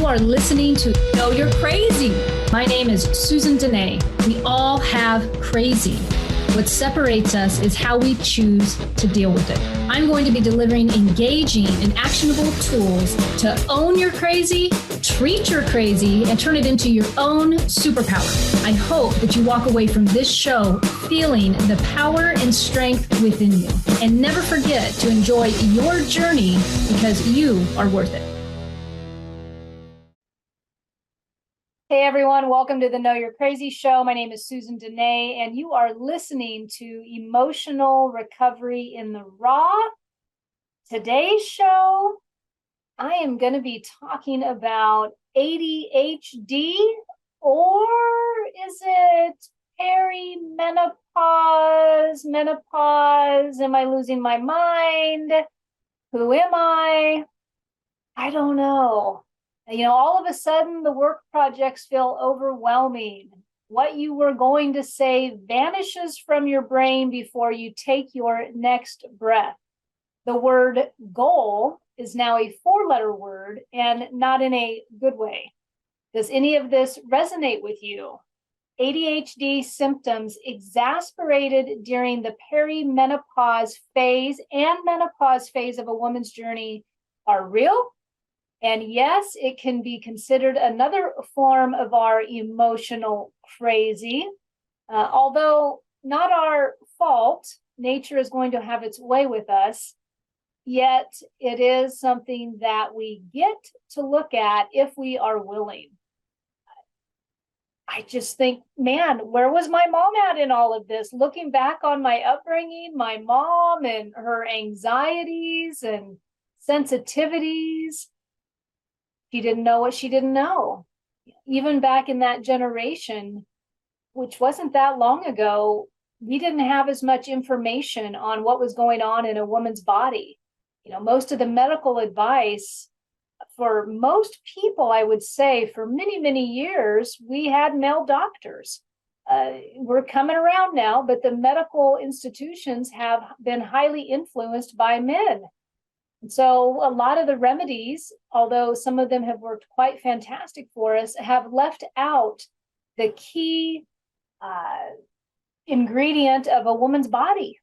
You are listening to Know You're Crazy. My name is Susan Denee. We all have crazy. What separates us is how we choose to deal with it. I'm going to be delivering engaging and actionable tools to own your crazy, treat your crazy, and turn it into your own superpower. I hope that you walk away from this show feeling the power and strength within you. And never forget to enjoy your journey because you are worth it. Hey everyone, welcome to the Know You're Crazy show. My name is Susan Denee, and you are listening to Emotional Recovery in the Raw. Today's show, I am going to be talking about ADHD, or is it perimenopause, menopause? Am I losing my mind? Who am I? I don't know. All of a sudden, the work projects feel overwhelming. What you were going to say vanishes from your brain before you take your next breath. The word goal is now a four-letter word and not in a good way. Does any of this resonate with you? ADHD symptoms exasperated during the perimenopause phase and menopause phase of a woman's journey are real. And yes, it can be considered another form of our emotional crazy, although not our fault. Nature is going to have its way with us, yet it is something that we get to look at if we are willing. I just think, man, where was my mom at in all of this? Looking back on my upbringing, my mom and her anxieties and sensitivities, she didn't know what she didn't know. Even back in that generation, which wasn't that long ago, we didn't have as much information on what was going on in a woman's body. Most of the medical advice for most people, I would say, for many, many years, we had male doctors. We're coming around now, but the medical institutions have been highly influenced by men. And so a lot of the remedies, although some of them have worked quite fantastic for us, have left out the key ingredient of a woman's body.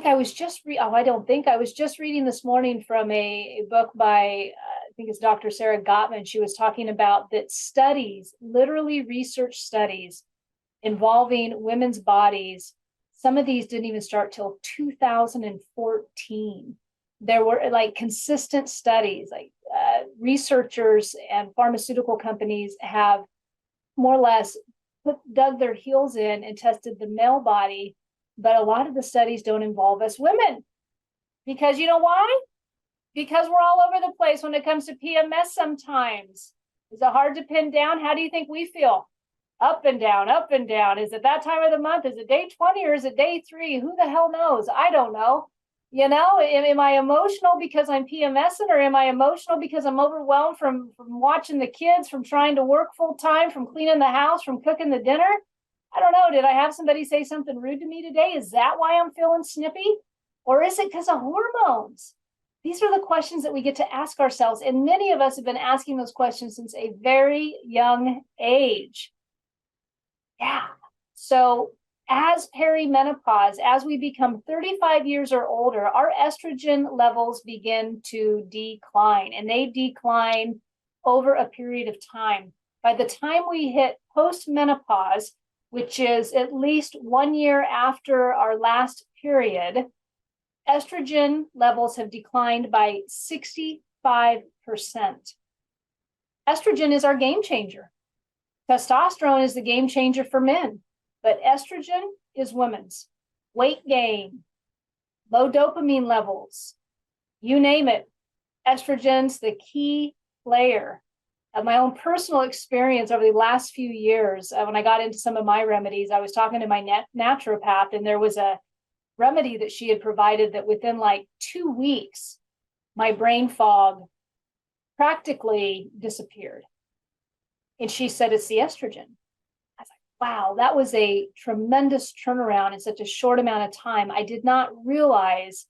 I was just reading this morning from a book by, I think it's Dr. Sarah Gottman. She was talking about that studies, literally research studies involving women's bodies. Some of these didn't even start till 2014. There were consistent studies, researchers and pharmaceutical companies have more or less dug their heels in and tested the male body. But a lot of the studies don't involve us women. Because you know why? Because we're all over the place when it comes to PMS sometimes. Is it hard to pin down? How do you think we feel? Up and down, up and down. Is it that time of the month? Is it day 20 or is it day 3? Who the hell knows? I don't know. Am I emotional because I'm PMSing, or am I emotional because I'm overwhelmed from watching the kids, from trying to work full time, from cleaning the house, from cooking the dinner? I don't know. Did I have somebody say something rude to me today? Is that why I'm feeling snippy? Or is it because of hormones? These are the questions that we get to ask ourselves. And many of us have been asking those questions since a very young age. Yeah. So as perimenopause, as we become 35 years or older, our estrogen levels begin to decline, and they decline over a period of time. By the time we hit postmenopause, which is at least 1 year after our last period, estrogen levels have declined by 65%. Estrogen is our game changer. Testosterone is the game changer for men. But estrogen is women's. Weight gain, low dopamine levels, you name it. Estrogen's the key player. Of my own personal experience over the last few years, when I got into some of my remedies, I was talking to my naturopath, and there was a remedy that she had provided that within 2 weeks, my brain fog practically disappeared. And she said, it's the estrogen. Wow, that was a tremendous turnaround in such a short amount of time. I did not realize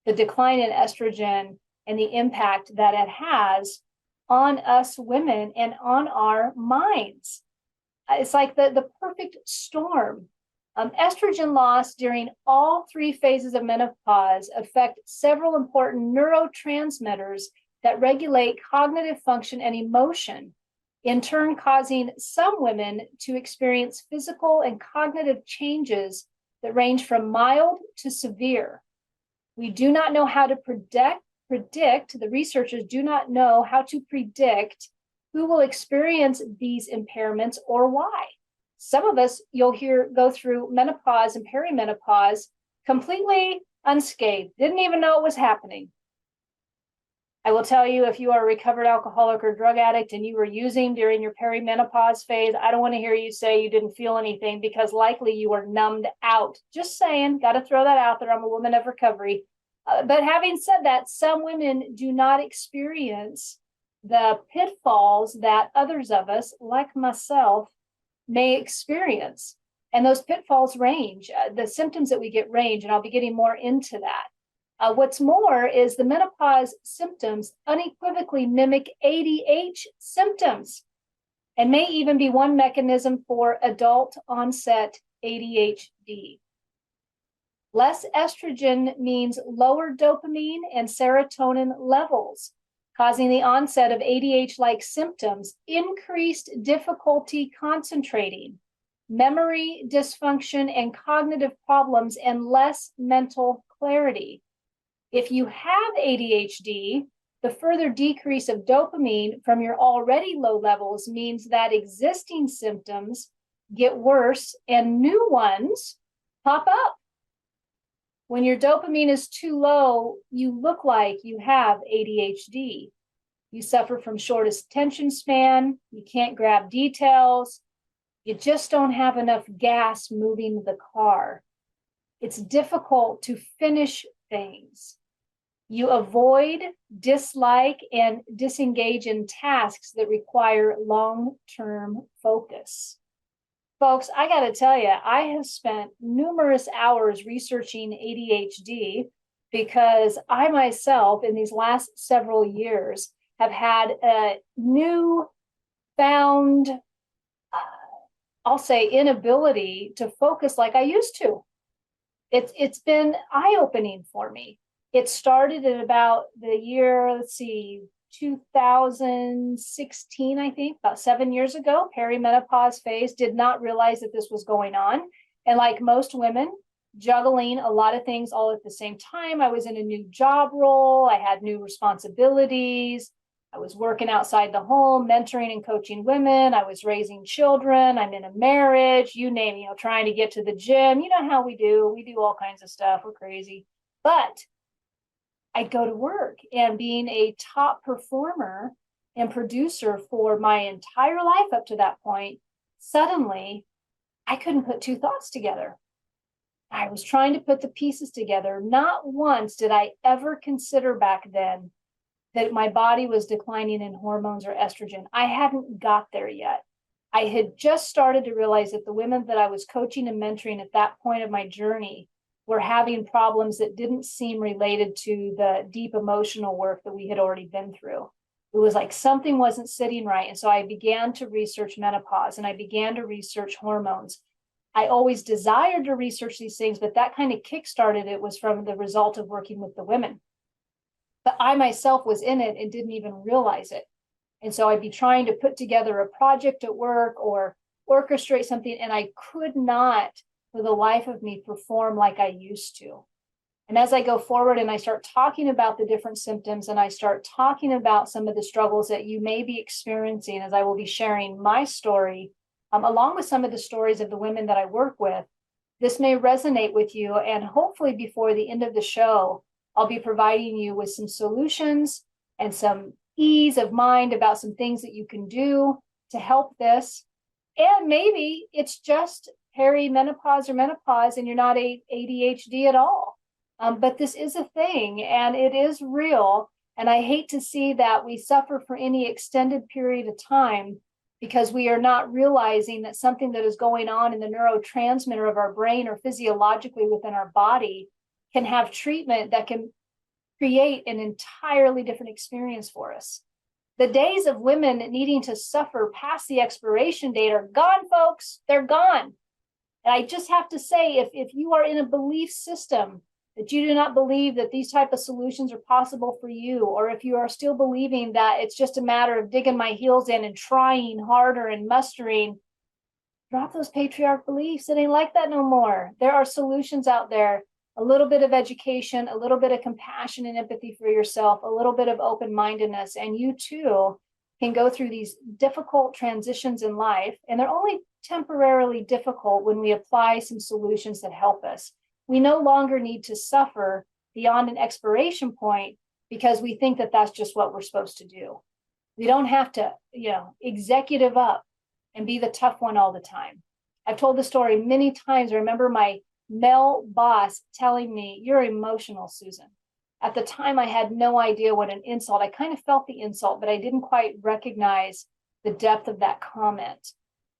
the decline in estrogen and the impact that it has on us women and on our minds. It's like the perfect storm. Estrogen loss during all 3 phases of menopause affect several important neurotransmitters that regulate cognitive function and emotion, in turn causing some women to experience physical and cognitive changes that range from mild to severe. We do not know how to predict, the researchers do not know how to predict who will experience these impairments or why. Some of us, you'll hear, go through menopause and perimenopause completely unscathed, didn't even know it was happening. I will tell you, if you are a recovered alcoholic or drug addict and you were using during your perimenopause phase, I don't want to hear you say you didn't feel anything, because likely you were numbed out. Just saying, got to throw that out there. I'm a woman of recovery. But having said that, some women do not experience the pitfalls that others of us, like myself, may experience. And those pitfalls range. The symptoms that we get range, and I'll be getting more into that. What's more is the menopause symptoms unequivocally mimic ADHD symptoms, and may even be one mechanism for adult onset ADHD. Less estrogen means lower dopamine and serotonin levels, causing the onset of ADHD-like symptoms, increased difficulty concentrating, memory dysfunction and cognitive problems, and less mental clarity. If you have ADHD, the further decrease of dopamine from your already low levels means that existing symptoms get worse and new ones pop up. When your dopamine is too low, you look like you have ADHD. You suffer from shortest attention span, you can't grab details, you just don't have enough gas moving the car. It's difficult to finish things. You avoid, dislike, and disengage in tasks that require long-term focus. Folks, I got to tell you, I have spent numerous hours researching ADHD because I myself, in these last several years, have had a newfound, I'll say, inability to focus like I used to. It's been eye-opening for me. It started at about the year, 2016, I think, about 7 years ago, perimenopause phase. Did not realize that this was going on. And like most women, juggling a lot of things all at the same time. I was in a new job role. I had new responsibilities. I was working outside the home, mentoring and coaching women. I was raising children. I'm in a marriage, you name it, trying to get to the gym. You know how we do. We do all kinds of stuff. We're crazy. But I'd go to work, and being a top performer and producer for my entire life up to that point, suddenly I couldn't put two thoughts together. I was trying to put the pieces together. Not once did I ever consider back then that my body was declining in hormones or estrogen. I hadn't got there yet. I had just started to realize that the women that I was coaching and mentoring at that point of my journey were having problems that didn't seem related to the deep emotional work that we had already been through. It was like something wasn't sitting right. And so I began to research menopause, and I began to research hormones. I always desired to research these things, but that kind of kickstarted it was from the result of working with the women. But I myself was in it and didn't even realize it. And so I'd be trying to put together a project at work or orchestrate something, and I could not, for the life of me, perform like I used to. And as I go forward and I start talking about the different symptoms, and I start talking about some of the struggles that you may be experiencing, as I will be sharing my story, along with some of the stories of the women that I work with, this may resonate with you. And hopefully before the end of the show, I'll be providing you with some solutions and some ease of mind about some things that you can do to help this. And maybe it's just perimenopause or menopause and you're not ADHD at all. But this is a thing, and it is real. And I hate to see that we suffer for any extended period of time because we are not realizing that something that is going on in the neurotransmitter of our brain or physiologically within our body can have treatment that can create an entirely different experience for us. The days of women needing to suffer past the expiration date are gone, folks. They're gone. And I just have to say, if you are in a belief system that you do not believe that these type of solutions are possible for you, or if you are still believing that it's just a matter of digging my heels in and trying harder and mustering, drop those patriarch beliefs. It ain't like that no more. There are solutions out there. A little bit of education, a little bit of compassion and empathy for yourself, a little bit of open-mindedness, and you too can go through these difficult transitions in life. And they're only temporarily difficult when we apply some solutions that help us. We no longer need to suffer beyond an expiration point because we think that that's just what we're supposed to do. We don't have to, executive up and be the tough one all the time. I've told the story many times. I remember my male boss telling me, "You're emotional, Susan." At the time, I had no idea what an insult. I kind of felt the insult, but I didn't quite recognize the depth of that comment.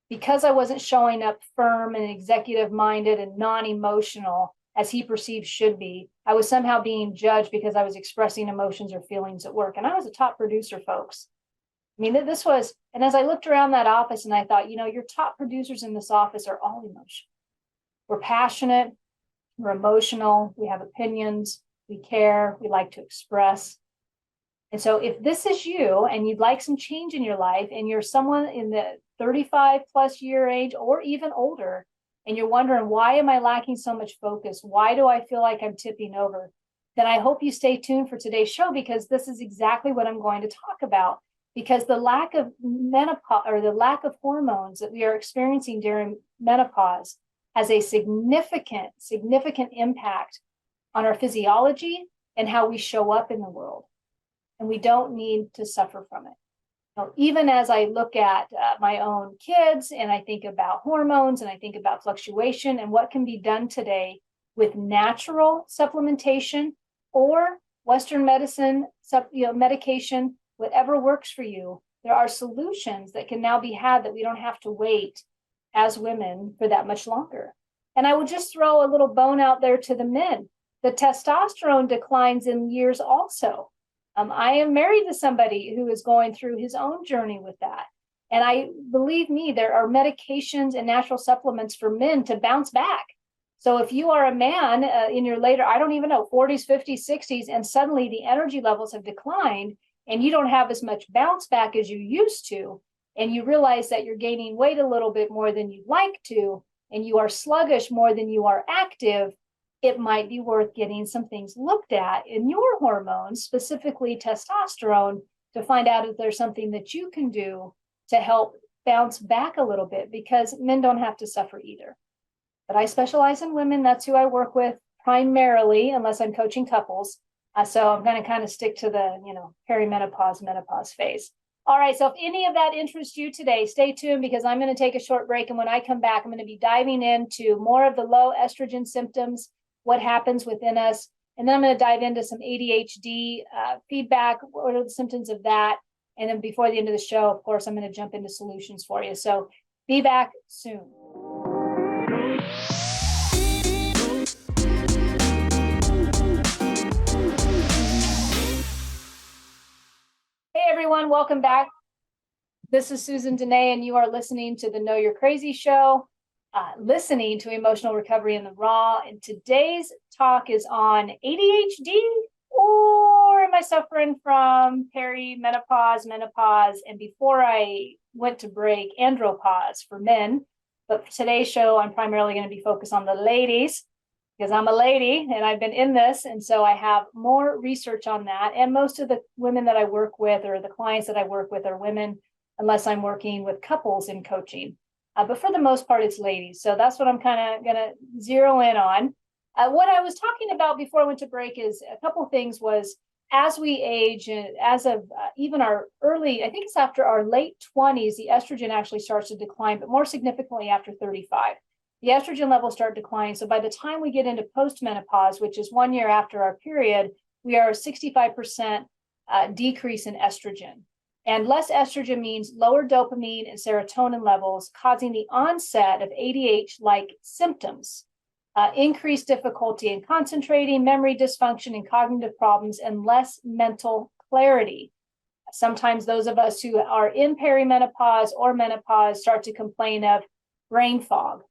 Because I wasn't showing up firm and executive-minded and non-emotional as he perceived should be, I was somehow being judged because I was expressing emotions or feelings at work. And I was a top producer, folks. I mean, this was, and as I looked around that office and I thought, your top producers in this office are all emotional. We're passionate, we're emotional, we have opinions, we care, we like to express. And so if this is you and you'd like some change in your life and you're someone in the 35 plus year age or even older, and you're wondering, why am I lacking so much focus? Why do I feel like I'm tipping over? Then I hope you stay tuned for today's show, because this is exactly what I'm going to talk about. Because the lack of menopause, or the lack of hormones that we are experiencing during menopause, has a significant impact on our physiology and how we show up in the world. And we don't need to suffer from it. Now, even as I look at my own kids and I think about hormones and I think about fluctuation and what can be done today with natural supplementation or Western medicine, medication, whatever works for you, there are solutions that can now be had that we don't have to wait as women for that much longer. And I would just throw a little bone out there to the men. The testosterone declines in years also. I am married to somebody who is going through his own journey with that. And believe me, there are medications and natural supplements for men to bounce back. So if you are a man in your later, 40s, 50s, 60s, and suddenly the energy levels have declined and you don't have as much bounce back as you used to, and you realize that you're gaining weight a little bit more than you'd like to, and you are sluggish more than you are active, it might be worth getting some things looked at in your hormones, specifically testosterone, to find out if there's something that you can do to help bounce back a little bit, because men don't have to suffer either. But I specialize in women. That's who I work with primarily, unless I'm coaching couples. So I'm going to kind of stick to the, perimenopause, menopause phase. All right. So if any of that interests you today, stay tuned, because I'm going to take a short break. And when I come back, I'm going to be diving into more of the low estrogen symptoms, what happens within us. And then I'm going to dive into some ADHD feedback. What are the symptoms of that? And then before the end of the show, of course, I'm going to jump into solutions for you. So be back soon. Hey, everyone. Welcome back. This is Susan Denee, and you are listening to the Know You're Crazy show. Listening to Emotional Recovery in the Raw. And today's talk is on ADHD, or am I suffering from perimenopause, menopause, and before I went to break, andropause for men. But for today's show, I'm primarily going to be focused on the ladies, because I'm a lady and I've been in this. And so I have more research on that. And most of the women that I work with, or the clients that I work with, are women, unless I'm working with couples in coaching. But for the most part, it's ladies. So that's what I'm kind of going to zero in on. What I was talking about before I went to break is a couple of things. Was as we age, and as of even our early, I think it's after our late 20s, the estrogen actually starts to decline, but more significantly after 35. The estrogen levels start declining. So by the time we get into postmenopause, which is 1 year after our period, we are 65% decrease in estrogen. And less estrogen means lower dopamine and serotonin levels, causing the onset of ADHD-like symptoms, increased difficulty in concentrating, memory dysfunction, and cognitive problems, and less mental clarity. Sometimes those of us who are in perimenopause or menopause start to complain of brain fog.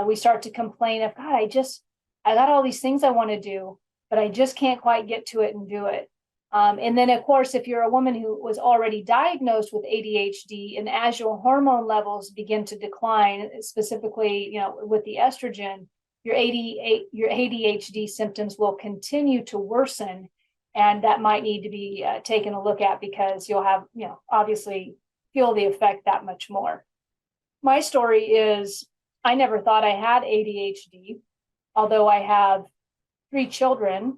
We start to complain of, God, I got all these things I want to do, but I just can't quite get to it and do it. And then, of course, if you're a woman who was already diagnosed with ADHD, and as your hormone levels begin to decline, specifically, with the estrogen, your ADHD symptoms will continue to worsen. And that might need to be taken a look at, because you'll have, obviously feel the effect that much more. My story is, I never thought I had ADHD, although I have 3 children.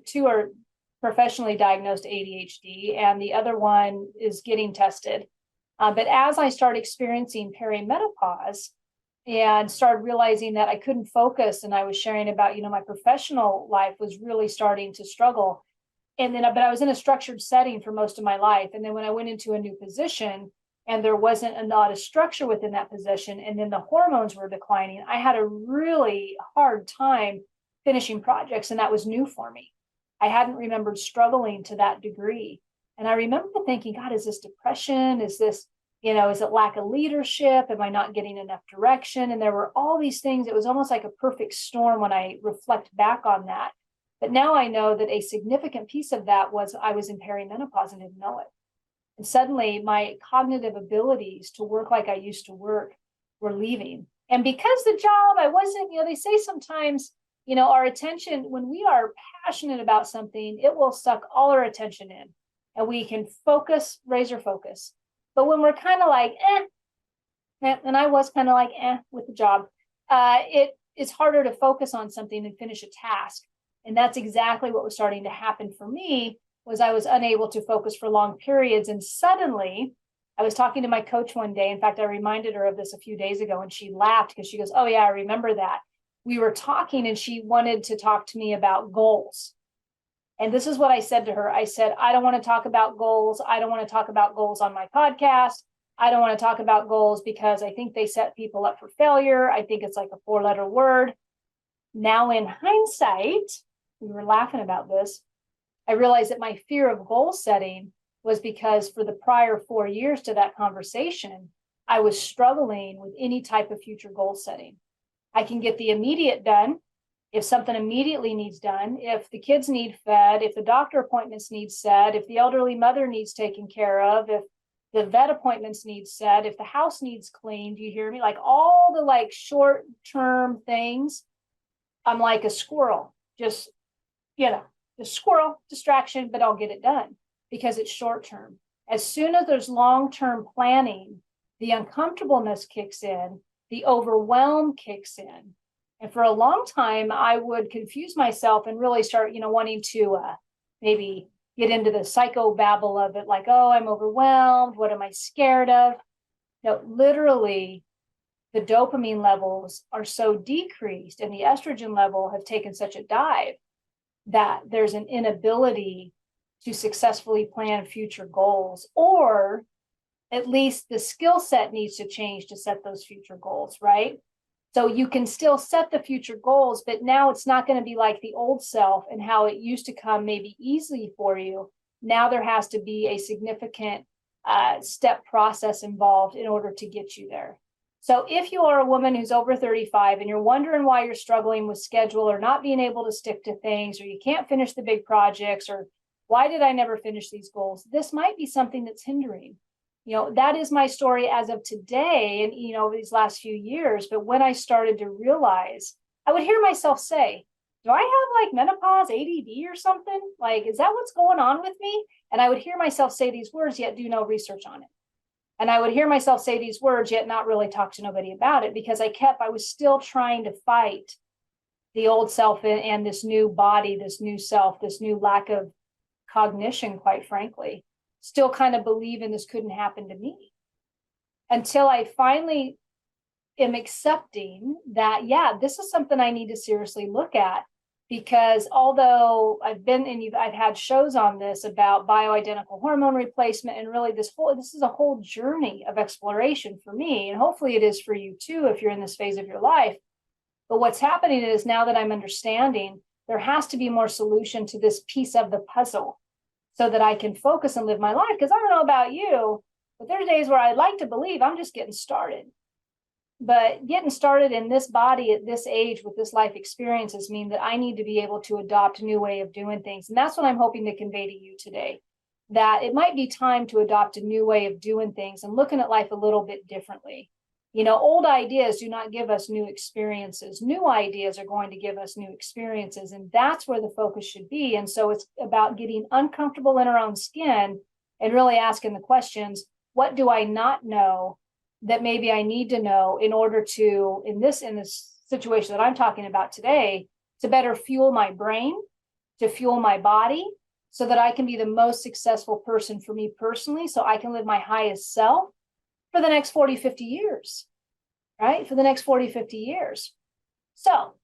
2 are professionally diagnosed ADHD, and the other one is getting tested. But as I started experiencing perimenopause and started realizing that I couldn't focus, and I was sharing about, my professional life was really starting to struggle. And then, but I was in a structured setting for most of my life. And then when I went into a new position and there wasn't a lot of structure within that position, and then the hormones were declining, I had a really hard time finishing projects. And that was new for me. I hadn't remembered struggling to that degree. And I remember thinking, God, is this depression? Is this, is it lack of leadership? Am I not getting enough direction? And there were all these things. It was almost like a perfect storm when I reflect back on that. But now I know that a significant piece of that was I was in perimenopause and didn't know it. And suddenly my cognitive abilities to work like I used to work were leaving. And because the job, I wasn't, they say sometimes, our attention, when we are passionate about something, it will suck all our attention in and we can focus, razor focus. But when we're kind of like, and I was kind of like, with the job, it's harder to focus on something and finish a task. And that's exactly what was starting to happen for me, was I was unable to focus for long periods. And suddenly I was talking to my coach one day. In fact, I reminded her of this a few days ago, and she laughed because she goes, oh yeah, I remember that. We were talking and she wanted to talk to me about goals. And this is what I said to her. I said, I don't want to talk about goals. I don't want to talk about goals on my podcast. I don't want to talk about goals because I think they set people up for failure. I think it's like a 4-letter word. Now in hindsight, we were laughing about this, I realized that my fear of goal setting was because for the prior 4 years to that conversation, I was struggling with any type of future goal setting. I can get the immediate done if something immediately needs done, if the kids need fed, if the doctor appointments need set, if the elderly mother needs taken care of, if the vet appointments need set, if the house needs cleaned. Do you hear me? Like all the short-term things, I'm like a squirrel, just squirrel distraction, but I'll get it done because it's short-term. As soon as there's long-term planning, the uncomfortableness kicks in, the overwhelm kicks in. And for a long time, I would confuse myself and really start, wanting to maybe get into the psychobabble of it, like, oh, I'm overwhelmed. What am I scared of? No, literally, the dopamine levels are so decreased and the estrogen level have taken such a dive that there's an inability to successfully plan future goals, or at least the skill set needs to change to set those future goals, right? So you can still set the future goals, but now it's not going to be like the old self and how it used to come maybe easily for you. Now there has to be a significant step process involved in order to get you there. So if you are a woman who's over 35 and you're wondering why you're struggling with schedule or not being able to stick to things, or you can't finish the big projects, or why did I never finish these goals? This might be something that's hindering. That is my story as of today and, these last few years. But when I started to realize, I would hear myself say, do I have menopause, ADD or something? Is that what's going on with me? And I would hear myself say these words, yet do no research on it. And I would hear myself say these words, yet not really talk to nobody about it, because I was still trying to fight the old self and this new body, this new self, this new lack of cognition, quite frankly. Still kind of believing this couldn't happen to me, until I finally am accepting that, this is something I need to seriously look at. Because although I've had shows on this about bioidentical hormone replacement, and really this is a whole journey of exploration for me, and hopefully it is for you too if you're in this phase of your life. But what's happening is, now that I'm understanding, there has to be more solution to this piece of the puzzle. so that I can focus and live my life. Because I don't know about you, but there's days where I'd like to believe I'm just getting started. But getting started in this body at this age with this life experiences mean that I need to be able to adopt a new way of doing things. And that's what I'm hoping to convey to you today, that it might be time to adopt a new way of doing things and looking at life a little bit differently. You know, old ideas do not give us new experiences. New ideas are going to give us new experiences, and that's where the focus should be. And so it's about getting uncomfortable in our own skin and really asking the questions, what do I not know that maybe I need to know in order to, in this situation that I'm talking about today, to better fuel my brain, to fuel my body, so that I can be the most successful person for me personally, so I can live my highest self for the next 40, 50 years, right? For the next 40, 50 years. So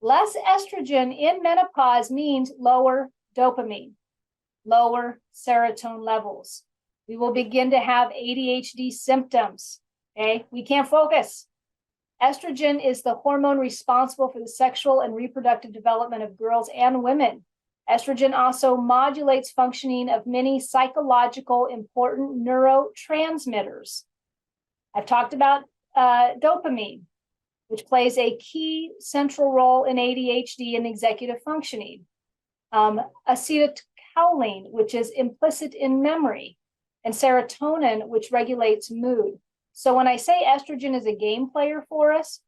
less estrogen in menopause means lower dopamine, lower serotonin levels. We will begin to have ADHD symptoms. Okay, we can't focus. Estrogen is the hormone responsible for the sexual and reproductive development of girls and women. Estrogen also modulates functioning of many psychological important neurotransmitters. I've talked about dopamine, which plays a key central role in ADHD and executive functioning. Acetylcholine, which is implicit in memory, and serotonin, which regulates mood. So when I say estrogen is a game player for us,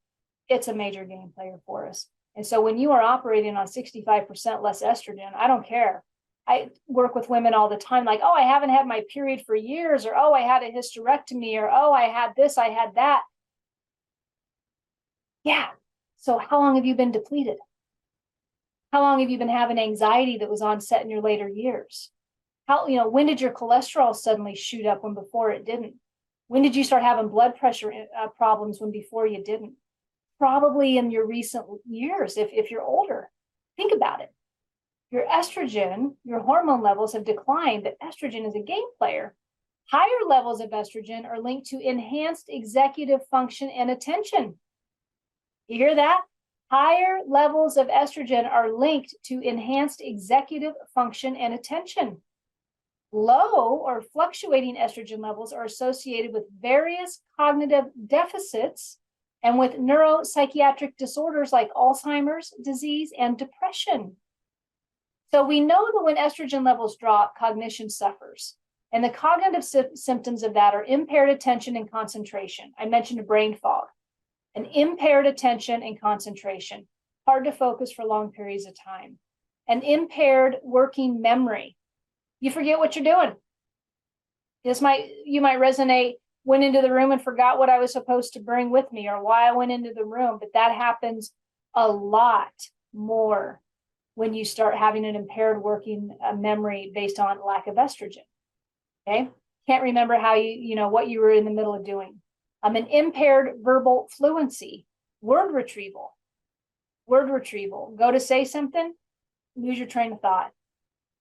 it's a major game player for us. And so when you are operating on 65% less estrogen, I don't care. I work with women all the time, like, oh, I haven't had my period for years, or, oh, I had a hysterectomy, or, oh, I had this, I had that. Yeah. So how long have you been depleted? How long have you been having anxiety that was onset in your later years? When did your cholesterol suddenly shoot up when before it didn't? When did you start having blood pressure problems when before you didn't? Probably in your recent years, if you're older. Think about it. Your estrogen, your hormone levels have declined, but estrogen is a game player. Higher levels of estrogen are linked to enhanced executive function and attention. You hear that? Higher levels of estrogen are linked to enhanced executive function and attention. Low or fluctuating estrogen levels are associated with various cognitive deficits and with neuropsychiatric disorders like Alzheimer's disease and depression. So we know that when estrogen levels drop, cognition suffers. And the cognitive symptoms of that are impaired attention and concentration. I mentioned brain fog. An impaired attention and concentration, hard to focus for long periods of time. An impaired working memory. You forget what you're doing. You might resonate, went into the room and forgot what I was supposed to bring with me or why I went into the room, but that happens a lot more when you start having an impaired working memory based on lack of estrogen. Okay? Can't remember what you were in the middle of doing. An impaired verbal fluency, word retrieval. Go to say something, lose your train of thought.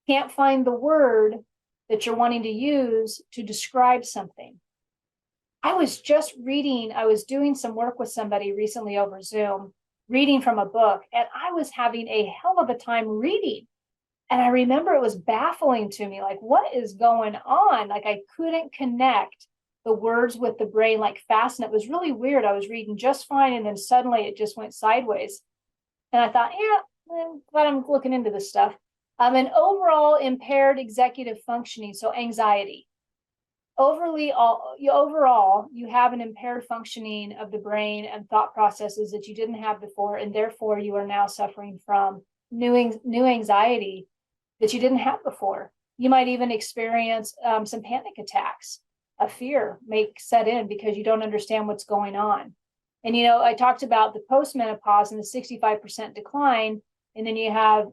Can't find the word that you're wanting to use to describe something. I was doing some work with somebody recently over Zoom, reading from a book, and I was having a hell of a time reading. And I remember it was baffling to me, like, what is going on? Like, I couldn't connect the words with the brain like fast, and it was really weird. I was reading just fine, and then suddenly it just went sideways. And I thought, I'm glad I'm looking into this stuff. An overall impaired executive functioning, so anxiety. Overall, you have an impaired functioning of the brain and thought processes that you didn't have before, and therefore you are now suffering from new anxiety that you didn't have before. You might even experience some panic attacks. A fear may set in because you don't understand what's going on. And, I talked about the postmenopause and the 65% decline, and then you have,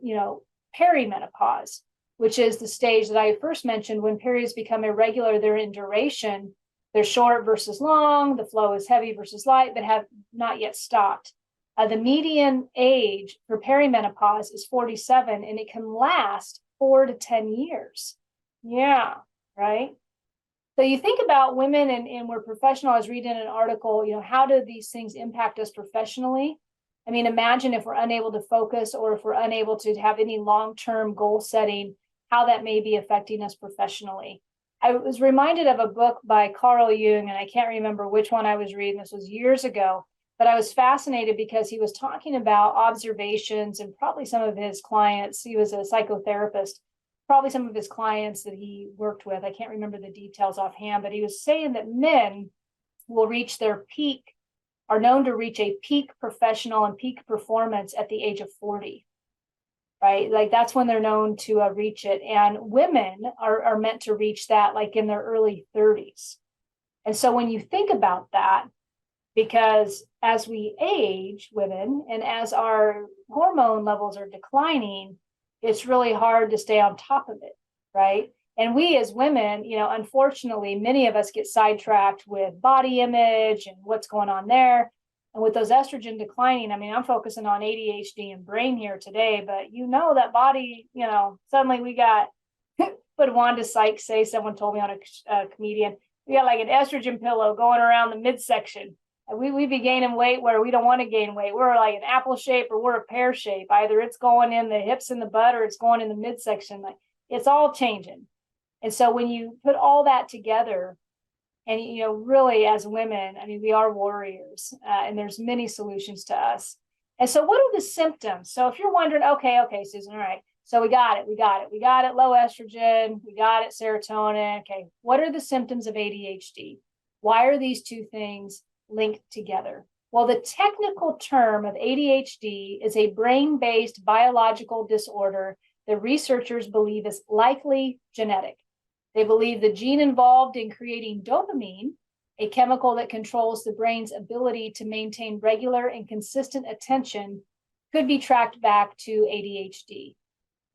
perimenopause, which is the stage that I first mentioned when periods become irregular. They're in duration, they're short versus long, the flow is heavy versus light, but have not yet stopped. The median age for perimenopause is 47, and it can last 4 to 10 years. Yeah, right? So you think about women, and we're professional. I was reading an article, how do these things impact us professionally? I mean, imagine if we're unable to focus or if we're unable to have any long-term goal setting, how that may be affecting us professionally. I was reminded of a book by Carl Jung, and I can't remember which one I was reading. This was years ago, but I was fascinated because he was talking about observations and probably some of his clients. He was a psychotherapist, probably some of his clients that he worked with. I can't remember the details offhand, but he was saying that men will reach their peak, are known to reach a peak professional and peak performance at the age of 40. Right? Like that's when they're known to reach it. And women are meant to reach that like in their early 30s. And so when you think about that, because as we age, women, and as our hormone levels are declining, it's really hard to stay on top of it, right? And we as women, unfortunately, many of us get sidetracked with body image and what's going on there. And with those estrogen declining, I mean, I'm focusing on ADHD and brain here today, but that body, suddenly we got, but Wanda Sykes say, someone told me on a comedian, we got like an estrogen pillow going around the midsection. And we be gaining weight where we don't want to gain weight. We're like an apple shape or we're a pear shape. Either it's going in the hips and the butt or it's going in the midsection. Like it's all changing. And so when you put all that together, and, really as women, I mean, we are warriors and there's many solutions to us. And so what are the symptoms? So if you're wondering, okay, Susan, all right. So we got it. Low estrogen. We got it. Serotonin. Okay. What are the symptoms of ADHD? Why are these two things linked together? Well, the technical term of ADHD is a brain-based biological disorder that researchers believe is likely genetic. They believe the gene involved in creating dopamine, a chemical that controls the brain's ability to maintain regular and consistent attention, could be tracked back to ADHD.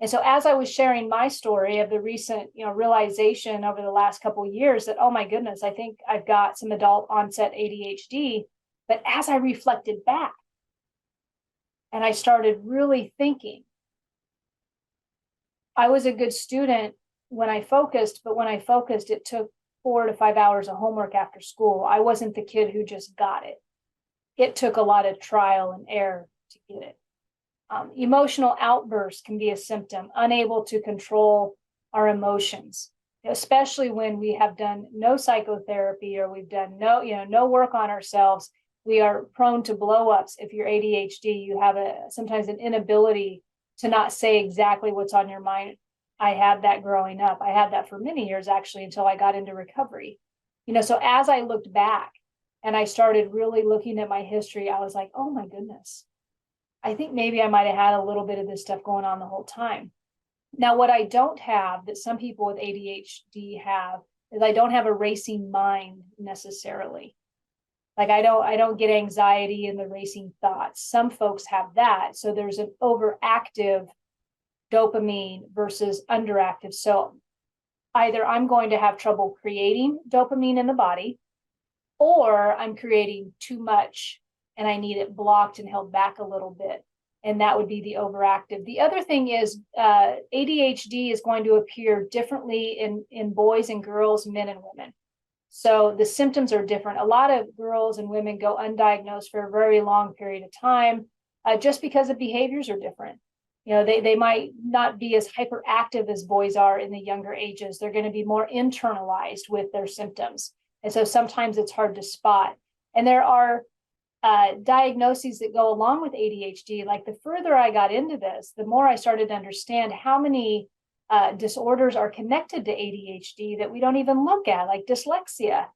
And so as I was sharing my story of the recent, realization over the last couple of years that, oh my goodness, I think I've got some adult onset ADHD. But as I reflected back and I started really thinking, I was a good student when I focused, but when I focused, it took 4 to 5 hours of homework after school. I wasn't the kid who just got it. It took a lot of trial and error to get it. Emotional outbursts can be a symptom, unable to control our emotions, especially when we have done no psychotherapy or we've done no work on ourselves. We are prone to blow-ups. If you're ADHD, you have sometimes an inability to not say exactly what's on your mind. I had that growing up. I had that for many years, actually, until I got into recovery. So as I looked back and I started really looking at my history, I was like, oh my goodness, I think maybe I might have had a little bit of this stuff going on the whole time. Now, what I don't have that some people with ADHD have is I don't have a racing mind necessarily. Like I don't get anxiety and the racing thoughts. Some folks have that. So there's an overactive dopamine versus underactive. So either I'm going to have trouble creating dopamine in the body, or I'm creating too much and I need it blocked and held back a little bit. And that would be the overactive. The other thing is ADHD is going to appear differently in boys and girls, men and women. So the symptoms are different. A lot of girls and women go undiagnosed for a very long period of time just because the behaviors are different. They might not be as hyperactive as boys are in the younger ages. They're going to be more internalized with their symptoms. And so sometimes it's hard to spot. And there are diagnoses that go along with ADHD. Like the further I got into this, the more I started to understand how many disorders are connected to ADHD that we don't even look at, like dyslexia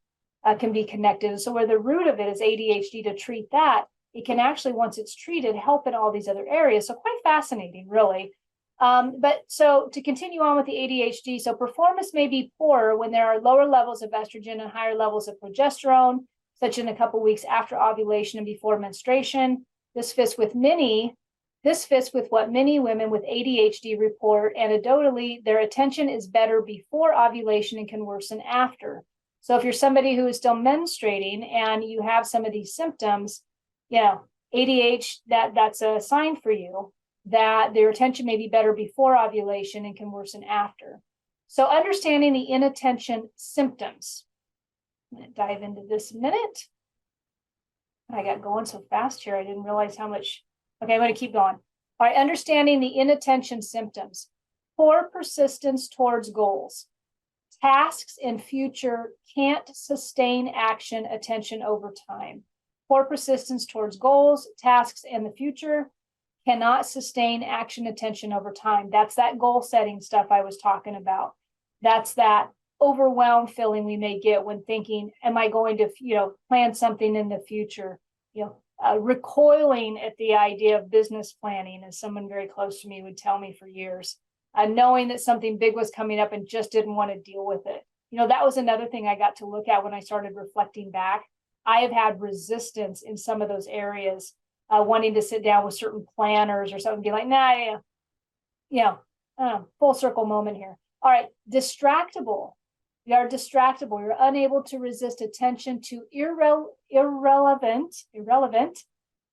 can be connected. So where the root of it is ADHD, to treat that, it can actually, once it's treated, help in all these other areas. So quite fascinating, really. But so to continue on with the ADHD, so performance may be poorer when there are lower levels of estrogen and higher levels of progesterone, such in a couple of weeks after ovulation and before menstruation. This fits with what many women with ADHD report. Anecdotally, their attention is better before ovulation and can worsen after. So if you're somebody who is still menstruating and you have some of these symptoms, ADHD, that's a sign for you that their attention may be better before ovulation and can worsen after. So understanding the inattention symptoms. I'm going to dive into this a minute. I got going so fast here, I didn't realize how much. Okay, I'm going to keep going. All right, understanding the inattention symptoms. Poor persistence towards goals. Tasks in future can't sustain action attention over time. Poor persistence towards goals, tasks in the future cannot sustain action attention over time. That's that goal setting stuff I was talking about. That's that overwhelmed feeling we may get when thinking, am I going to, plan something in the future? Recoiling at the idea of business planning, as someone very close to me would tell me for years, knowing that something big was coming up and just didn't want to deal with it. That was another thing I got to look at when I started reflecting back. I have had resistance in some of those areas, wanting to sit down with certain planners or something, be like, nah, full circle moment here. All right, distractible. You are distractible. You're unable to resist attention to irrelevant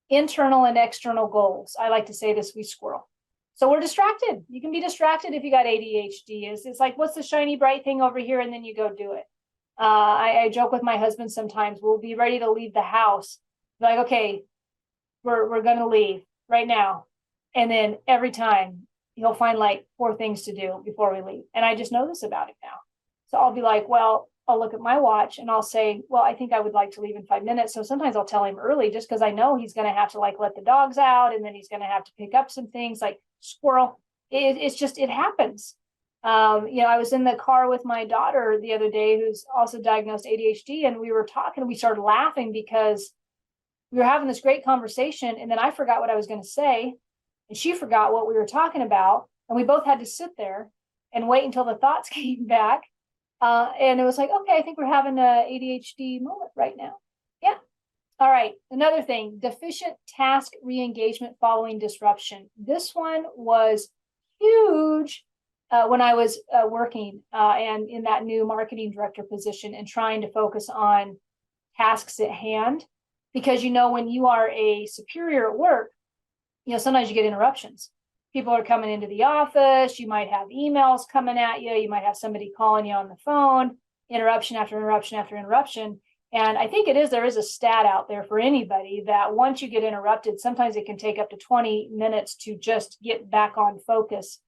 internal and external goals. I like to say this, we squirrel. So we're distracted. You can be distracted if you got ADHD. It's like, what's the shiny bright thing over here? And then you go do it. I joke with my husband sometimes. We'll be ready to leave the house. Like, okay, we're going to leave right now. And then every time he'll find like 4 things to do before we leave. And I just know this about him now. So I'll be like, well, I'll look at my watch and I'll say, well, I think I would like to leave in 5 minutes. So sometimes I'll tell him early just because I know he's going to have to like let the dogs out, and then he's going to have to pick up some things like squirrel. It's just, it happens. I was in the car with my daughter the other day, who's also diagnosed ADHD, and we were talking, we started laughing because we were having this great conversation, and then I forgot what I was going to say, and she forgot what we were talking about, and we both had to sit there and wait until the thoughts came back. And it was like, okay, I think we're having an ADHD moment right now. Yeah. All right. Another thing, deficient task re-engagement following disruption. This one was huge when I was working and in that new marketing director position and trying to focus on tasks at hand. Because, when you are a superior at work, sometimes you get interruptions. People are coming into the office. You might have emails coming at you. You might have somebody calling you on the phone, interruption after interruption after interruption. And I think there is a stat out there for anybody that once you get interrupted, sometimes it can take up to 20 minutes to just get back on focus.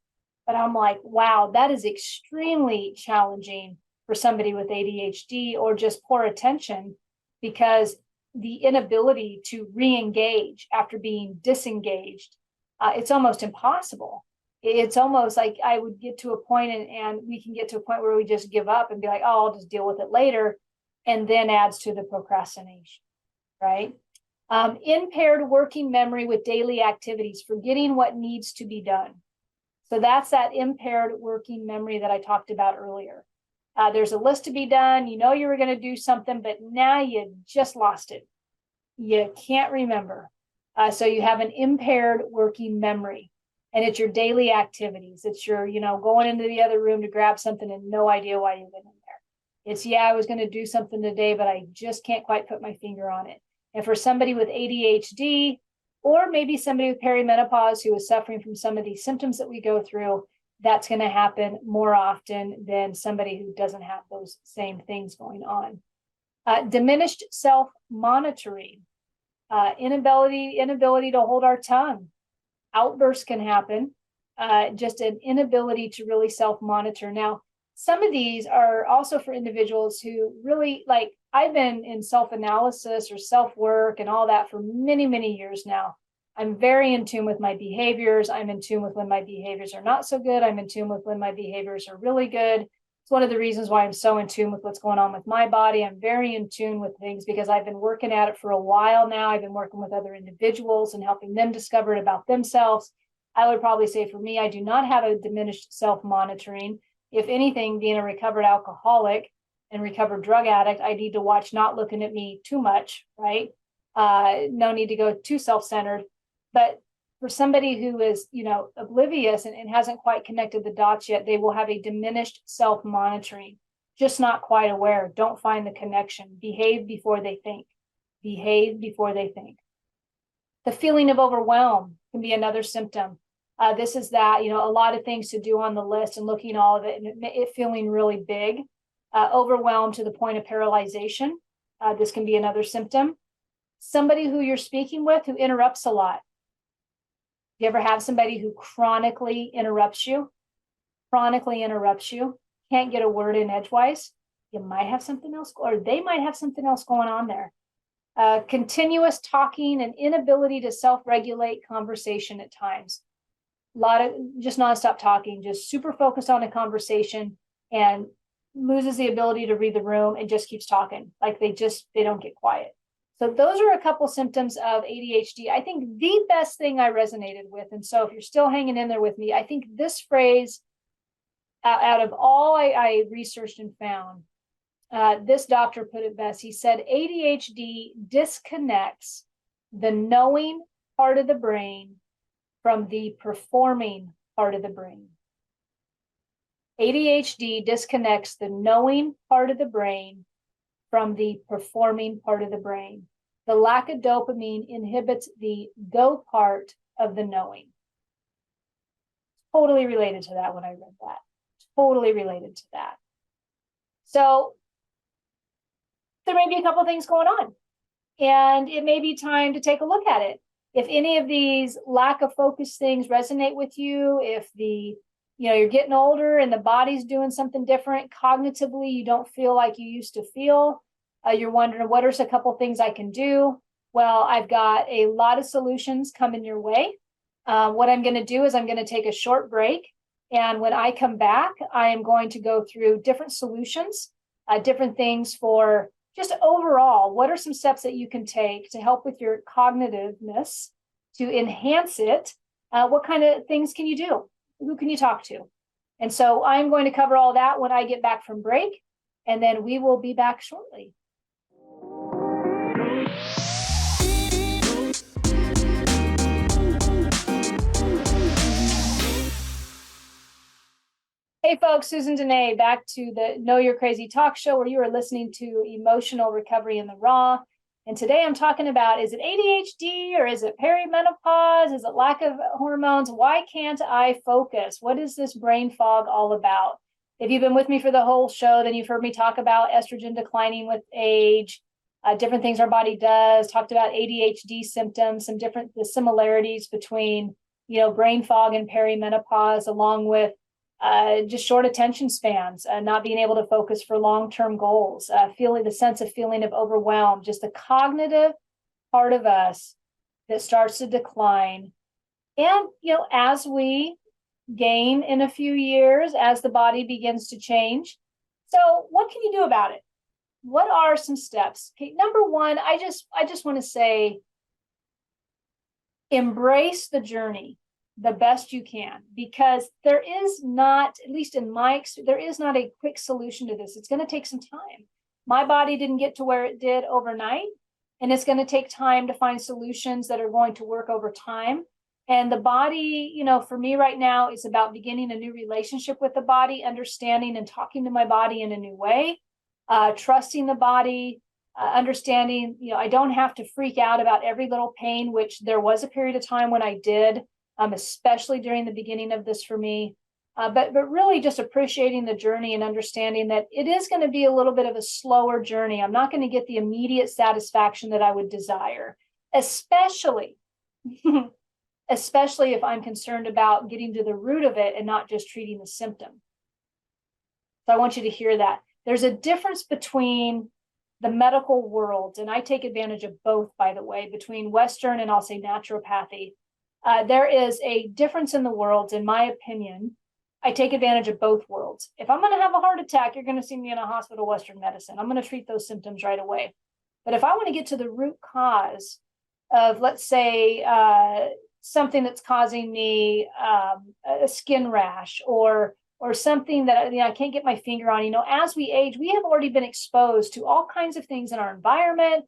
But I'm like, wow, that is extremely challenging for somebody with ADHD or just poor attention, because the inability to re-engage after being disengaged, it's almost impossible. It's almost like I would get to a point and we can get to a point where we just give up and be like, oh, I'll just deal with it later. And then adds to the procrastination, right? Impaired working memory with daily activities, forgetting what needs to be done. So that's that impaired working memory that I talked about earlier. There's a list to be done. You know you were going to do something, but now you just lost it. You can't remember. So you have an impaired working memory, and it's your daily activities. It's your, going into the other room to grab something and no idea why you went in there. It's, I was going to do something today, but I just can't quite put my finger on it. And for somebody with ADHD, or maybe somebody with perimenopause who is suffering from some of these symptoms that we go through, that's going to happen more often than somebody who doesn't have those same things going on. Diminished self-monitoring, inability to hold our tongue. Outbursts can happen, just an inability to really self-monitor. Now, some of these are also for individuals who really, like, I've been in self-analysis or self-work and all that for many, many years now. I'm very in tune with my behaviors. I'm in tune with when my behaviors are not so good. I'm in tune with when my behaviors are really good. It's one of the reasons why I'm so in tune with what's going on with my body. I'm very in tune with things because I've been working at it for a while now. I've been working with other individuals and helping them discover it about themselves. I would probably say for me, I do not have a diminished self-monitoring. If anything, being a recovered alcoholic and recovered drug addict, I need to watch not looking at me too much, right? No need to go too self-centered. But for somebody who is, oblivious and hasn't quite connected the dots yet, they will have a diminished self-monitoring, just not quite aware. Don't find the connection. Behave before they think. Behave before they think. The feeling of overwhelm can be another symptom. This is that, a lot of things to do on the list and looking at all of it and it feeling really big. Overwhelmed to the point of paralyzation. This can be another symptom. Somebody who you're speaking with who interrupts a lot. You ever have somebody who chronically interrupts you? chronically interrupts you, can't get a word in edgewise, you might have something else, or they might have something else going on there. Continuous talking and inability to self-regulate conversation at times. A lot of just nonstop talking, just super focused on a conversation and loses the ability to read the room and just keeps talking. Like they don't get quiet. So those are a couple symptoms of ADHD. I think the best thing I resonated with, and so if you're still hanging in there with me, I think this phrase, out of all I researched and found, this doctor put it best. He said, ADHD disconnects the knowing part of the brain from the performing part of the brain. ADHD disconnects the knowing part of the brain from the performing part of the brain. The lack of dopamine inhibits the go part of the knowing. Totally related to that when I read that. Totally related to that. So there may be a couple things going on, and it may be time to take a look at it. If any of these lack of focus things resonate with you, if you're getting older and the body's doing something different, cognitively, you don't feel like you used to feel, you're wondering, what are a couple things I can do? Well, I've got a lot of solutions coming your way. What I'm going to do is I'm going to take a short break. And when I come back, I am going to go through different solutions, different things for just overall, what are some steps that you can take to help with your cognitiveness, to enhance it? What kind of things can you do? Who can you talk to? And so I'm going to cover all that when I get back from break, and then we will be back shortly. Hey folks, Susan Denee, back to the Know You're Crazy talk show, where you are listening to Emotional Recovery in the Raw. And today I'm talking about, is it ADHD or is it perimenopause? Is it lack of hormones? Why can't I focus? What is this brain fog all about? If you've been with me for the whole show, then you've heard me talk about estrogen declining with age, different things our body does, talked about ADHD symptoms, the similarities between, brain fog and perimenopause, along with just short attention spans, not being able to focus for long-term goals, feeling of overwhelm, just the cognitive part of us that starts to decline. And, as we gain in a few years, as the body begins to change. So what can you do about it? What are some steps? Okay, number one, I just want to say, embrace the journey the best you can, because there is not, at least in my experience, there is not a quick solution to this. It's going to take some time. My body didn't get to where it did overnight, and it's going to take time to find solutions that are going to work over time. And the body, for me right now, is about beginning a new relationship with the body, understanding and talking to my body in a new way, trusting the body, understanding, I don't have to freak out about every little pain, which there was a period of time when I did. Especially during the beginning of this for me, but really just appreciating the journey and understanding that it is going to be a little bit of a slower journey. I'm not going to get the immediate satisfaction that I would desire, especially if I'm concerned about getting to the root of it and not just treating the symptom. So I want you to hear that. There's a difference between the medical world, and I take advantage of both, by the way, between Western and I'll say naturopathy. There is a difference in the worlds, in my opinion. I take advantage of both worlds. If I'm going to have a heart attack, you're going to see me in a hospital, Western medicine. I'm going to treat those symptoms right away. But if I want to get to the root cause of, let's say, something that's causing me a skin rash or something that I can't get my finger on, as we age, we have already been exposed to all kinds of things in our environment,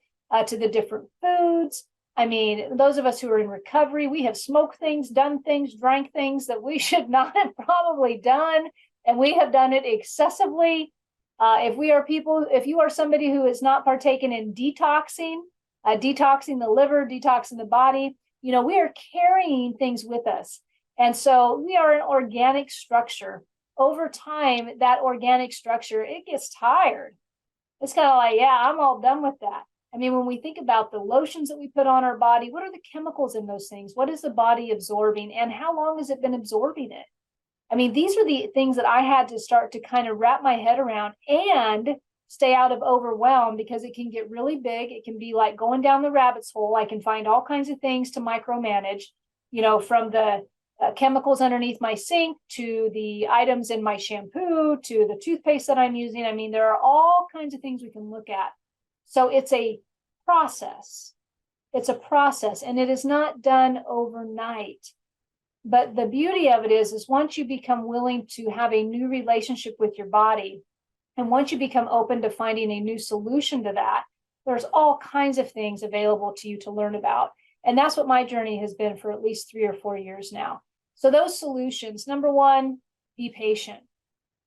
to the different foods. I mean, those of us who are in recovery, we have smoked things, done things, drank things that we should not have probably done, and we have done it excessively. If you are somebody who has not partaken in detoxing the liver, detoxing the body, we are carrying things with us. And so we are an organic structure. Over time, that organic structure, it gets tired. It's kind of like, yeah, I'm all done with that. I mean, when we think about the lotions that we put on our body, what are the chemicals in those things? What is the body absorbing, and how long has it been absorbing it? I mean, these are the things that I had to start to kind of wrap my head around and stay out of overwhelm, because it can get really big. It can be like going down the rabbit's hole. I can find all kinds of things to micromanage, from the chemicals underneath my sink to the items in my shampoo to the toothpaste that I'm using. I mean, there are all kinds of things we can look at. So it's a process. It's a process, and it is not done overnight. But the beauty of it is once you become willing to have a new relationship with your body, and once you become open to finding a new solution to that, there's all kinds of things available to you to learn about. And that's what my journey has been for at least 3 or 4 years now. So those solutions, number one, be patient.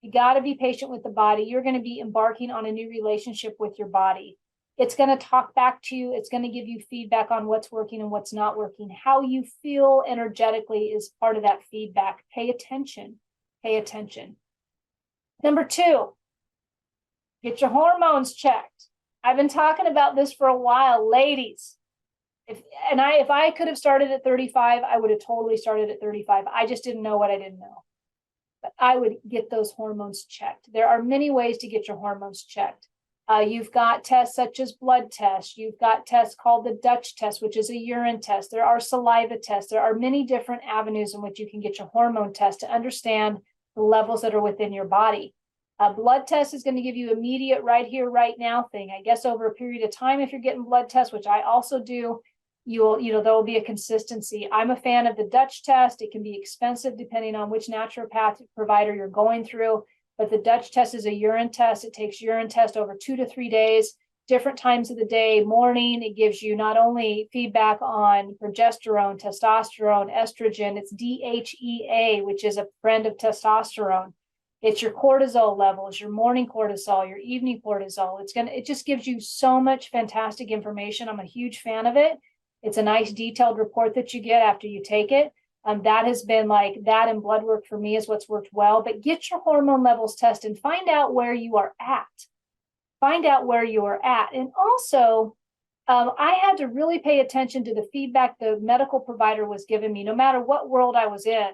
You got to be patient with the body. You're going to be embarking on a new relationship with your body. It's going to talk back to you. It's going to give you feedback on what's working and what's not working. How you feel energetically is part of that feedback. Pay attention. Pay attention. Number two, get your hormones checked. I've been talking about this for a while, ladies. If I could have started at 35, I would have totally started at 35. I just didn't know what I didn't know. But I would get those hormones checked. There are many ways to get your hormones checked. You've got tests such as blood tests. You've got tests called the Dutch test, which is a urine test. There are saliva tests. There are many different avenues in which you can get your hormone test to understand the levels that are within your body. A blood test is going to give you immediate right here, right now thing. I guess over a period of time, if you're getting blood tests, which I also do, there will be a consistency. I'm a fan of the Dutch test. It can be expensive depending on which naturopathic provider you're going through. But the Dutch test is a urine test. It takes urine test over 2 to 3 days, different times of the day. Morning, it gives you not only feedback on progesterone, testosterone, estrogen. It's DHEA, which is a friend of testosterone. It's your cortisol levels, your morning cortisol, your evening cortisol. It just gives you so much fantastic information. I'm a huge fan of it. It's a nice detailed report that you get after you take it. That has been like that, and blood work for me is what's worked well. But get your hormone levels tested and find out where you are at. Find out where you are at. And also, I had to really pay attention to the feedback the medical provider was giving me, no matter what world I was in,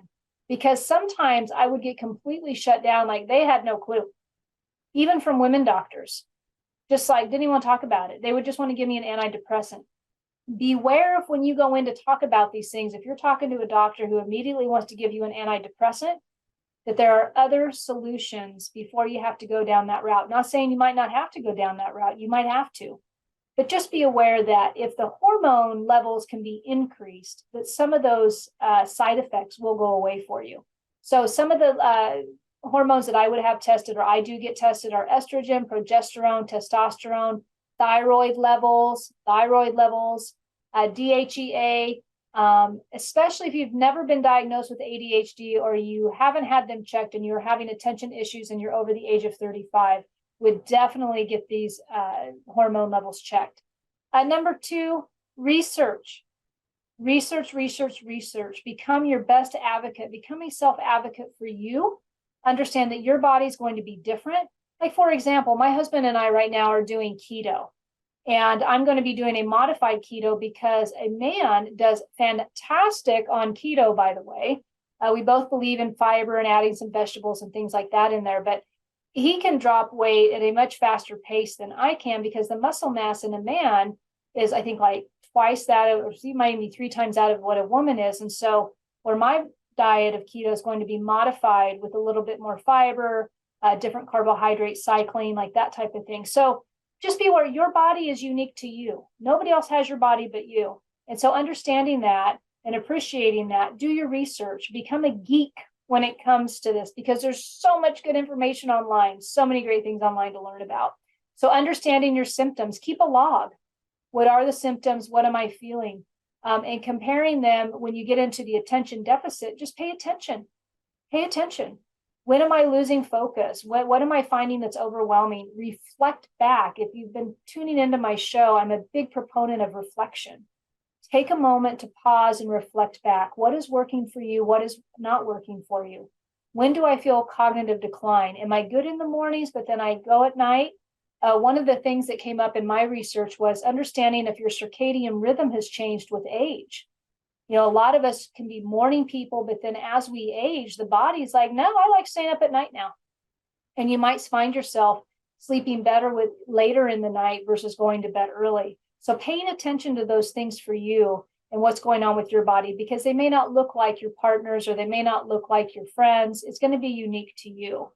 because sometimes I would get completely shut down, like they had no clue, even from women doctors. Just like, didn't even want to talk about it. They would just want to give me an antidepressant. Beware of when you go in to talk about these things, if you're talking to a doctor who immediately wants to give you an antidepressant, that there are other solutions before you have to go down that route. Not saying you might not have to go down that route. You might have to. But just be aware that if the hormone levels can be increased, that some of those side effects will go away for you. So some of the hormones that I would have tested, or I do get tested, are estrogen, progesterone, testosterone, thyroid levels, DHEA, especially if you've never been diagnosed with ADHD or you haven't had them checked and you're having attention issues and you're over the age of 35, would definitely get these hormone levels checked. Number two, research. Become your best advocate. Become a self-advocate for you. Understand that your body is going to be different. Like, for example, my husband and I right now are doing keto, and I'm going to be doing a modified keto because a man does fantastic on keto, by the way. We both believe in fiber and adding some vegetables and things like that in there, but he can drop weight at a much faster pace than I can because the muscle mass in a man is, I think, like twice that, or maybe 3 times out of what a woman is. And so where my diet of keto is going to be modified with a little bit more fiber, different carbohydrate cycling, like that type of thing. So just be aware, your body is unique to you. Nobody else has your body but you. And so understanding that and appreciating that, do your research, become a geek when it comes to this, because there's so much good information online, so many great things online to learn about. So understanding your symptoms, keep a log. What are the symptoms? What am I feeling? And comparing them when you get into the attention deficit, just pay attention. Pay attention. When am I losing focus? What am I finding that's overwhelming? Reflect back. If you've been tuning into my show, I'm a big proponent of reflection. Take a moment to pause and reflect back. What is working for you? What is not working for you? When do I feel cognitive decline? Am I good in the mornings, but then I go at night? One of the things that came up in my research was understanding if your circadian rhythm has changed with age. You know, a lot of us can be morning people, but then as we age, the body's like, no, I like staying up at night now. And you might find yourself sleeping better with later in the night versus going to bed early. So paying attention to those things for you and what's going on with your body, because they may not look like your partners or they may not look like your friends. It's going to be unique to you.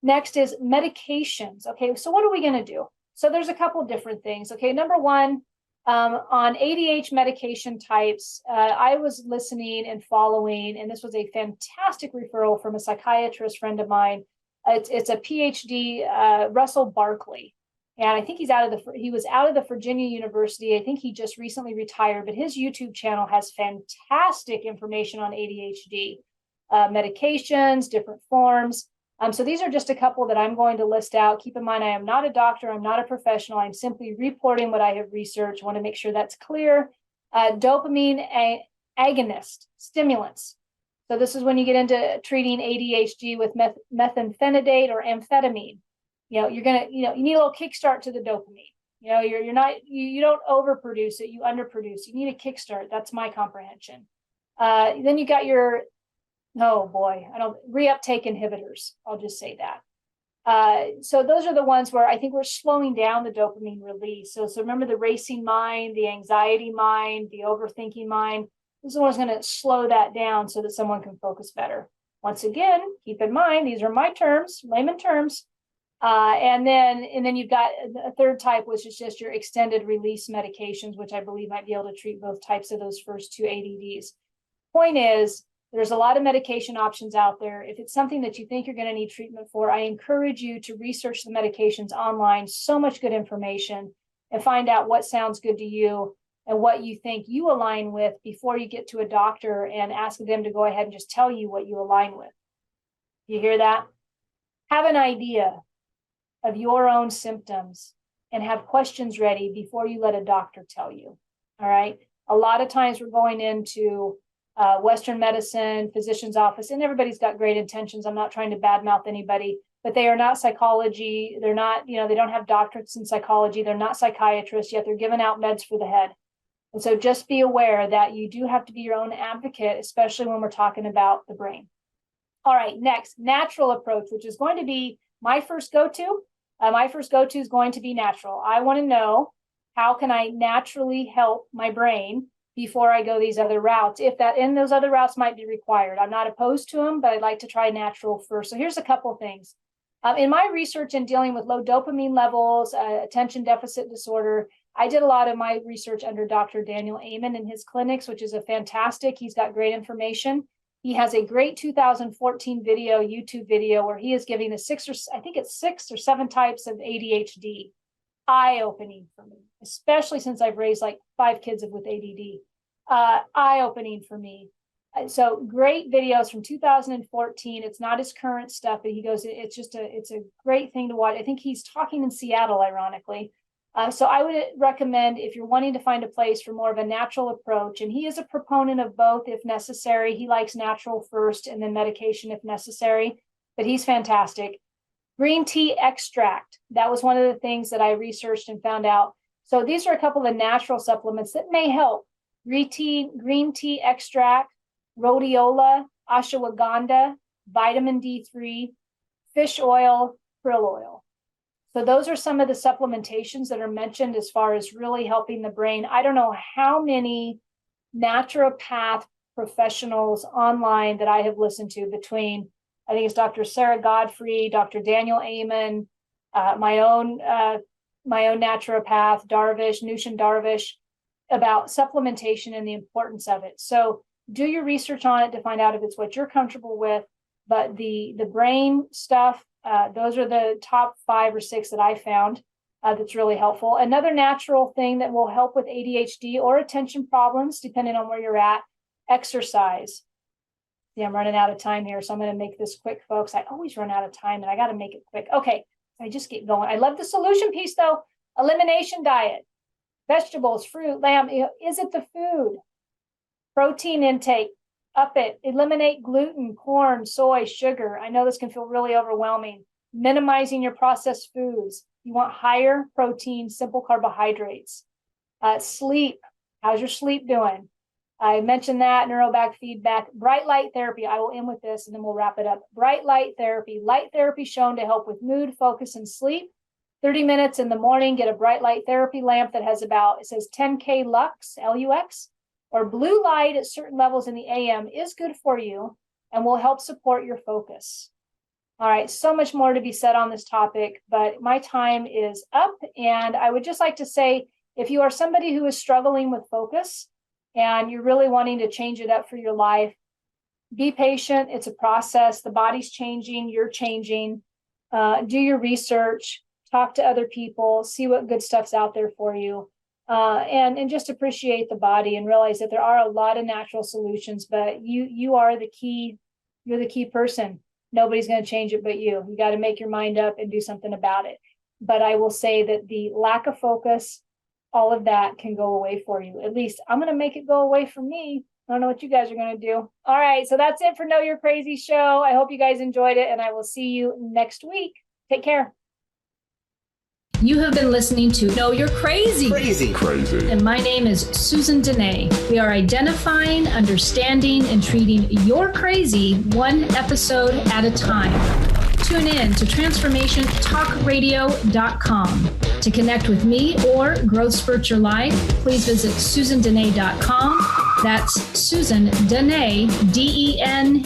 Next is medications. Okay, so what are we going to do? So there's a couple different things. Okay, number one, on ADHD medication types, I was listening and following, and this was a fantastic referral from a psychiatrist friend of mine. It's a PhD, Russell Barkley, and I think he was out of the Virginia University. I think he just recently retired, but his YouTube channel has fantastic information on ADHD, medications, different forms. So these are just a couple that I'm going to list out. Keep in mind, I am not a doctor. I'm not a professional. I'm simply reporting what I have researched. I want to make sure that's clear. Dopamine agonist, stimulants. So this is when you get into treating ADHD with methamphetamine or amphetamine. You know, you need a little kickstart to the dopamine. You know, you don't overproduce it, you underproduce. You need a kickstart. That's my comprehension. Then you got your reuptake inhibitors. I'll just say that. So those are the ones where I think we're slowing down the dopamine release. So remember the racing mind, the anxiety mind, the overthinking mind. This is what's going to slow that down so that someone can focus better. Once again, keep in mind, these are my terms, layman terms. And then you've got a third type, which is just your extended release medications, which I believe might be able to treat both types of those first two ADDs. Point is, there's a lot of medication options out there. If it's something that you think you're going to need treatment for, I encourage you to research the medications online. So much good information, and find out what sounds good to you and what you think you align with before you get to a doctor and ask them to go ahead and just tell you what you align with. You hear that? Have an idea of your own symptoms and have questions ready before you let a doctor tell you. All right. A lot of times we're going into Western medicine, physician's office, and everybody's got great intentions. I'm not trying to badmouth anybody, but they are not psychology. They're not, they don't have doctorates in psychology. They're not psychiatrists, yet they're giving out meds for the head. And so just be aware that you do have to be your own advocate, especially when we're talking about the brain. All right, next, natural approach, which is going to be my first go-to. My first go-to is going to be natural. I want to know, how can I naturally help my brain before I go these other routes, and those other routes might be required. I'm not opposed to them, but I'd like to try natural first. So here's a couple things. In my research in dealing with low dopamine levels, attention deficit disorder, I did a lot of my research under Dr. Daniel Amen in his clinics, which is he's got great information. He has a great 2014 YouTube video, where he is giving six or seven types of ADHD. Eye-opening for me, especially since I've raised like 5 kids with ADD. Eye-opening for me. So great videos from 2014. It's not his current stuff, but he goes, it's a great thing to watch. I think he's talking in Seattle, ironically. So I would recommend, if you're wanting to find a place for more of a natural approach, and he is a proponent of both if necessary. He likes natural first and then medication if necessary, but he's fantastic. Green tea extract. That was one of the things that I researched and found out. So these are a couple of natural supplements that may help. Green tea extract, rhodiola, ashwagandha, vitamin D3, fish oil, krill oil. So those are some of the supplementations that are mentioned as far as really helping the brain. I don't know how many naturopath professionals online that I have listened to, between, I think it's Dr. Sarah Godfrey, Dr. Daniel Amen, my own naturopath, Nushin Darvish, about supplementation and the importance of it. So do your research on it to find out if it's what you're comfortable with. But the brain stuff, those are the top 5 or 6 that I found that's really helpful. Another natural thing that will help with ADHD or attention problems, depending on where you're at, exercise. Yeah, I'm running out of time here, so I'm going to make this quick, folks. I always run out of time, and I got to make it quick. Okay, I just get going. I love the solution piece, though. Elimination diet, vegetables, fruit, lamb. Is it the food? Protein intake, up it. Eliminate gluten, corn, soy, sugar. I know this can feel really overwhelming. Minimizing your processed foods. You want higher protein, simple carbohydrates. Sleep. How's your sleep doing? I mentioned that, neuroback feedback, bright light therapy. I will end with this and then we'll wrap it up. Bright light therapy shown to help with mood, focus, and sleep. 30 minutes in the morning, get a bright light therapy lamp that has it says 10K lux, L-U-X, or blue light at certain levels in the AM is good for you and will help support your focus. All right, so much more to be said on this topic, but my time is up. And I would just like to say, if you are somebody who is struggling with focus and you're really wanting to change it up for your life, be patient. It's a process. The body's changing, you're changing. Do your research, talk to other people, see what good stuff's out there for you. And just appreciate the body and realize that there are a lot of natural solutions, but you are the key. You're the key person. Nobody's going to change it but you. You got to make your mind up and do something about it. But I will say that the lack of focus, all of that can go away for you. At least I'm going to make it go away for me. I don't know what you guys are going to do. All right. So that's it for Know Your Crazy Show. I hope you guys enjoyed it, and I will see you next week. Take care. You have been listening to Know You're Crazy. Crazy. And my name is Susan Denee. We are identifying, understanding, and treating your crazy one episode at a time. Tune in to transformationtalkradio.com. To connect with me or Growth Spurt Your Life, please visit susandenee.com. That's Susan Denee, DENEE.com.